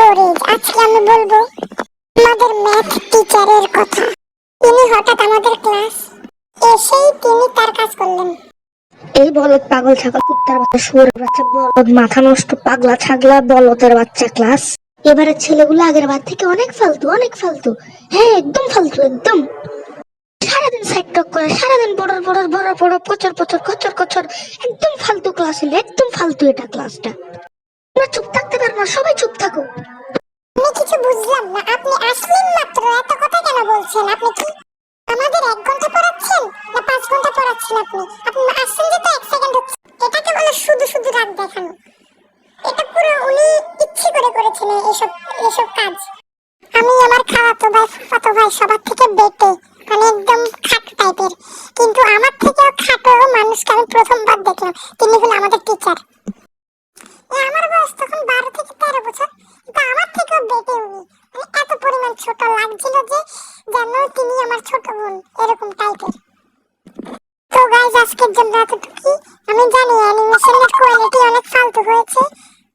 Stories. আজকে আমি বলবো আমাদের ম্যাথ টিচারের কথা। তিনি হঠাৎ আমাদের ক্লাস এসেই তিনি তার কাজ করলেন। এই বলদ পাগল ছাগল কুত্তার বাচ্চা শুয়োরের বাচ্চা বলদ মাথা নষ্ট পাগলা ছাগলা বলদের বাচ্চা ক্লাস। এবারে ছেলেগুলো আগের বার থেকে অনেক ফালতু অনেক ফালতু। হ্যাঁ একদম ফালতু একদম। সারাদিন সাইড টক করে সারাদিন বড় বড় বড় বড় পচর পচর কচর কচর একদম ফালতু ক্লাস হলো একদম ফালতু এটা ক্লাসটা। তোমরা চুপ থাকতে পারো না, সবাই চুপ থাকো। আমি কিছু বুঝলাম না, আপনি আসলেন মাত্র এত কথা কেন বলছেন? আপনি কি আমাদের 1 ঘন্টা পড়াচ্ছেন না 5 ঘন্টা পড়াচ্ছেন? আপনি আসছেন যে তো 1 সেকেন্ড হচ্ছে। এটাকে বলে শুধু শুধু রাগ দেখানো। এটা পুরো উনি ইচ্ছে করে করেছেন এসব কাজ। আমি আমার খালাতো ভাই ফুফাতো ভাই সবার থেকে বেটে, মানে একদম খাটো টাইপের, কিন্তু আমার থেকেও খাটো মানুষকে আমি প্রথমবার দেখলাম। তিনি হলো আমাদের টিচার। আমার বয়স তখন 12 থেকে 13 বছর, কিন্তু আমার থেকেও বেটে উনি। মানে এত পরিমাণ ছোট লাগছিল যে যেন তিনি আমার ছোট বোন, এরকম টাইপের। তো গাইস, আজকের জন্য এতটুকুই। আমি জানি অ্যানিমেশনের কোয়ালিটি অনেক ফালতু হয়েছে,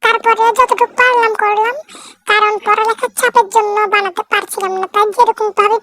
তারপরে যতটুকু পারলাম করলাম, কারণ পড়ালেখার চাপের জন্য বানাতে পারছিলাম না, তাই যেরকম ভাবে